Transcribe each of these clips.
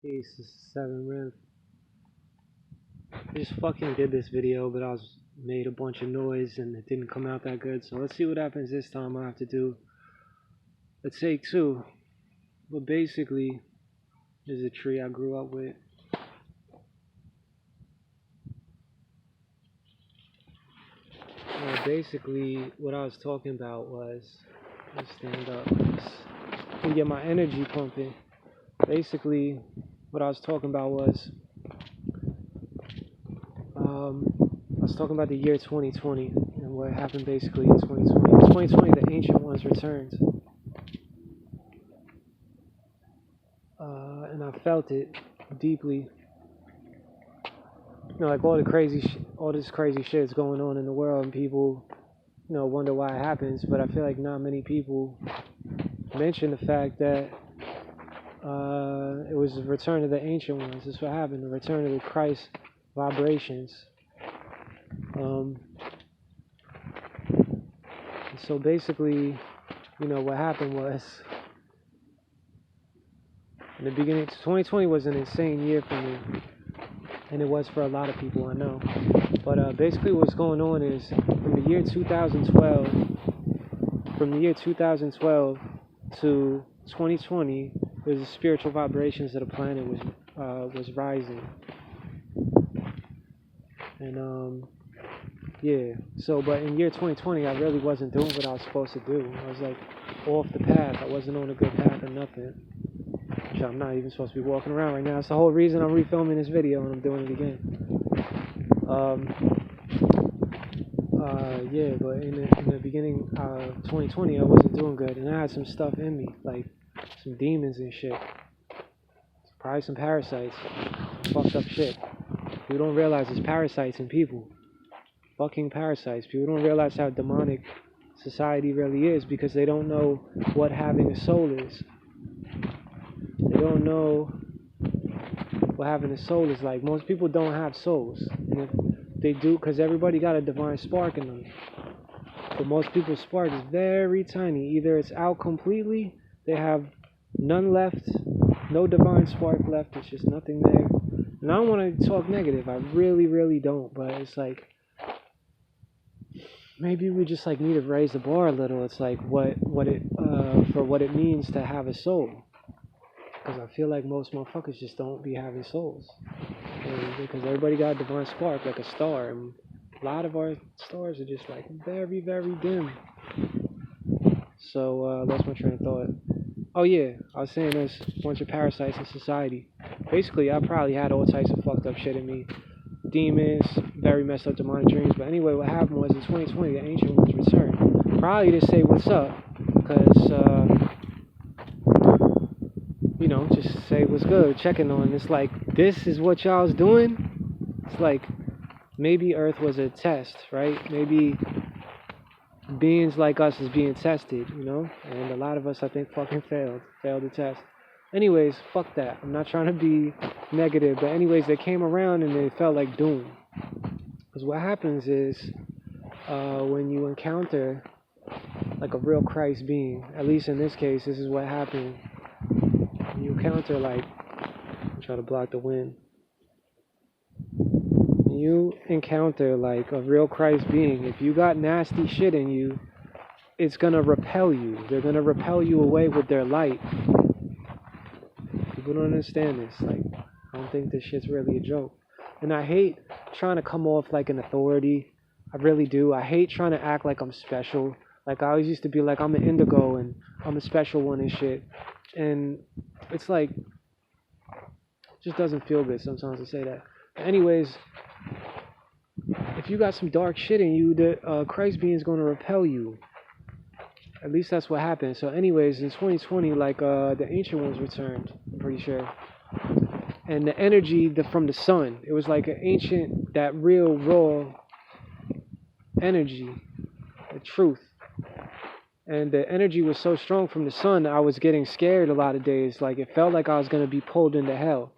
Peace, this is 7 Rim. I just fucking did this video, but I was made a bunch of noise and it didn't come out that good. So let's see what happens this time. I have to do a take two. But basically, there's a tree I grew up with. Basically, what I was talking about was, let's stand up and get my energy pumping. Basically, what I was talking about was, I was talking about the year 2020 and what happened basically in 2020. In 2020, the Ancient Ones returned. And I felt it deeply. You know, like all this crazy shit is going on in the world, and people, wonder why it happens. But I feel like not many people mention the fact that it was the return of the Ancient Ones. This is what happened, the return of the Christ vibrations. So basically, what happened was, in the beginning, 2020 was an insane year for me, and it was for a lot of people, I know. But basically what's going on is, from the year 2012 to 2020, there's the spiritual vibrations of the planet was rising. And yeah, so but in year 2020 I really wasn't doing what I was supposed to do. I was like off the path. I wasn't on a good path or nothing, which I'm not even supposed to be walking around right now. It's the whole reason I'm refilming this video and I'm doing it again. Yeah, but in the beginning of 2020 I wasn't doing good, and I had some stuff in me, like some demons and shit, probably some parasites, fucked up shit. People don't realize there's parasites in people, fucking parasites. People don't realize how demonic society really is because they don't know what having a soul is. They don't know what having a soul is like. Most people don't have souls, and if they do, because everybody got a divine spark in them. But most people's spark is very tiny. Either it's out completely, they have none left, no divine spark left, it's just nothing there. And I don't want to talk negative, I really, really don't, but it's like, maybe we just like need to raise the bar a little. It's like what it means to have a soul. Because I feel like most motherfuckers just don't be having souls. And because everybody got a divine spark, like a star, and a lot of our stars are just like very, very dim. So that's my train of thought. Oh yeah, I was saying there's a bunch of parasites in society. Basically, I probably had all types of fucked up shit in me. Demons, very messed up demonic dreams. But anyway, what happened was in 2020, the Ancient Ones returned. Probably to say what's up, because, just say what's good, checking on. It's like, this is what y'all's doing? It's like, maybe Earth was a test, right? Maybe beings like us is being tested, and a lot of us, I think, fucking failed the test. Anyways, fuck that. I'm not trying to be negative, but anyways, they came around and they felt like doom. Because what happens is, when you encounter like a real Christ being, at least in this case, this is what happened. When you encounter, like, try to block the wind. When you encounter like a real Christ being, if you got nasty shit in you, it's gonna repel you. They're gonna repel you away with their light. People don't understand this. Like, I don't think this shit's really a joke. And I hate trying to come off like an authority. I really do. I hate trying to act like I'm special. Like, I always used to be like, I'm an indigo and I'm a special one and shit. And it's like, it just doesn't feel good sometimes to say that. But anyways, if you got some dark shit in you, the Christ being is going to repel you. At least that's what happened. So anyways, in 2020, like, the Ancient Ones returned, I'm pretty sure. And the energy from the sun, it was like an ancient, that real raw energy, the truth. And the energy was so strong from the sun, I was getting scared a lot of days. Like, it felt like I was going to be pulled into hell.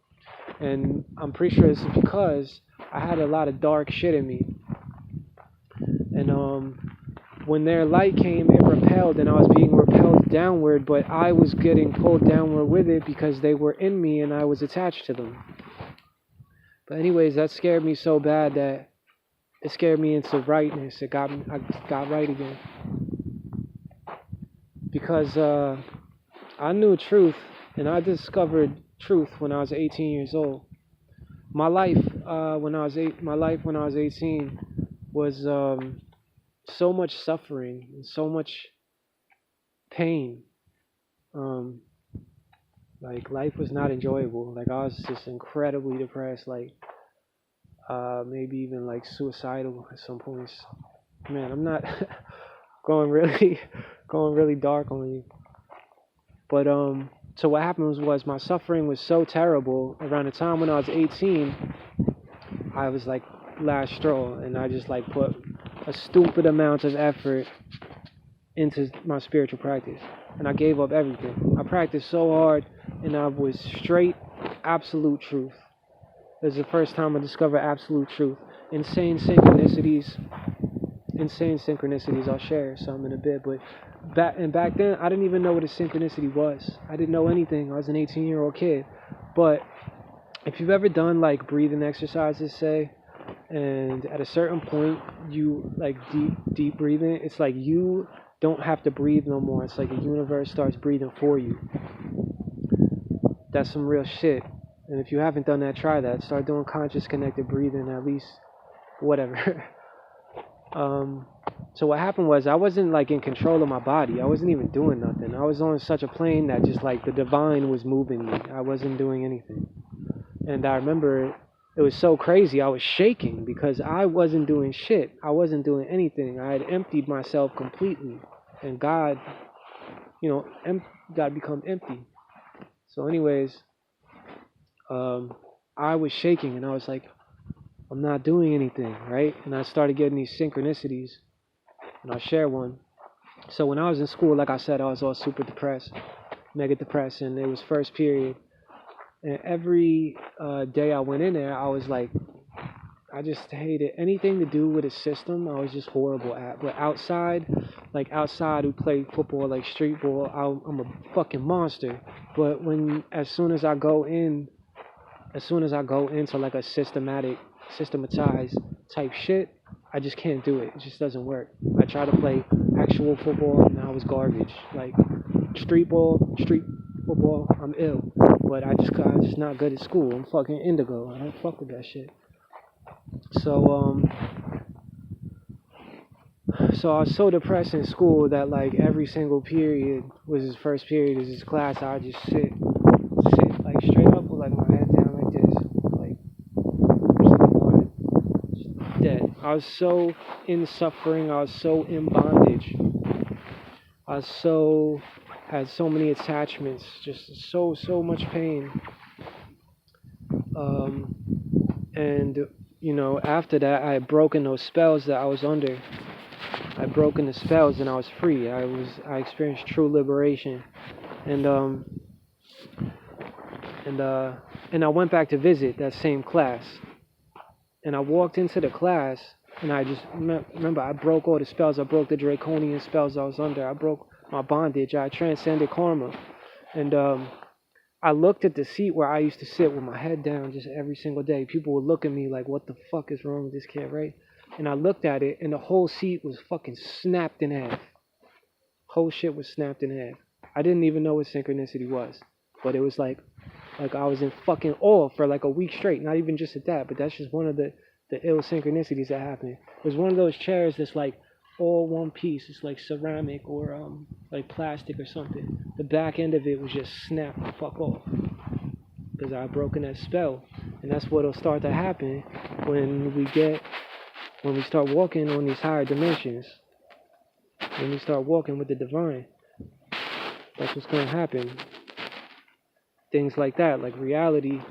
And I'm pretty sure this is because I had a lot of dark shit in me. And when their light came, it repelled, and I was being repelled downward, but I was getting pulled downward with it because they were in me and I was attached to them. But anyways, that scared me so bad that it scared me into rightness. I got right again. Because I knew truth, and I discovered truth when I was 18 years old. My life when I was 18 was so much suffering and so much pain. Like life was not enjoyable. Like I was just incredibly depressed. Like maybe even like suicidal at some points. Man, I'm not going really dark on you. But so what happened was my suffering was so terrible. Around the time when I was 18, I was like last straw, and I just like put a stupid amount of effort into my spiritual practice, and I gave up everything. I practiced so hard, and I was straight absolute truth. It was the first time I discovered absolute truth. Insane synchronicities. I'll share some in a bit, but back then I didn't even know what a synchronicity was. I didn't know anything. I was an 18-year-old kid. But if you've ever done like breathing exercises, say, and at a certain point you like deep breathing, it's like you don't have to breathe no more. It's like the universe starts breathing for you. That's some real shit. And if you haven't done that, try that. Start doing conscious connected breathing, at least whatever. So what happened was I wasn't like in control of my body. I wasn't even doing nothing. I was on such a plane that just like the divine was moving me. I wasn't doing anything. And I remember it was so crazy. I was shaking because I wasn't doing shit. I wasn't doing anything. I had emptied myself completely. And God, God become empty. So anyways, I was shaking and I was like, I'm not doing anything, right? And I started getting these synchronicities, and I'll share one. So when I was in school, like I said, I was all super depressed, mega depressed, and it was first period. And every day I went in there, I was like, I just hated anything to do with a system. I was just horrible at. But outside we play football, like street ball, I'm a fucking monster. But as soon as I go into like a systematized type shit, I just can't do it. It just doesn't work. I try to play actual football and I was garbage. Like street football, I'm ill. But I'm just not good at school. I'm fucking indigo. I don't fuck with that shit. So I was so depressed in school that like every single period was his first period is his class. I would just sit like straight up with like my head down like this, like dead. I was so in suffering. I was so in bondage. I had so many attachments, just so much pain. And after that, I had broken those spells that I was under. I'd broken the spells and I was free. I experienced true liberation. And I went back to visit that same class. And I walked into the class, and I just remember I broke all the spells. I broke the draconian spells I was under. I broke my bondage. I transcended karma. And I looked at the seat where I used to sit with my head down just every single day. People would look at me like, what the fuck is wrong with this kid, right? And I looked at it, and the whole seat was fucking snapped in half. Whole shit was snapped in half. I didn't even know what synchronicity was. But it was like I was in fucking awe for like a week straight. Not even just at that, but that's just one of the ill synchronicities that happened. It was one of those chairs that's like all one piece. It's like ceramic or like plastic or something. The back end of it was just snapped the fuck off. Because I had broken that spell. And that's what'll start to happen when we start walking on these higher dimensions. When we start walking with the divine. That's what's going to happen. Things like that, like reality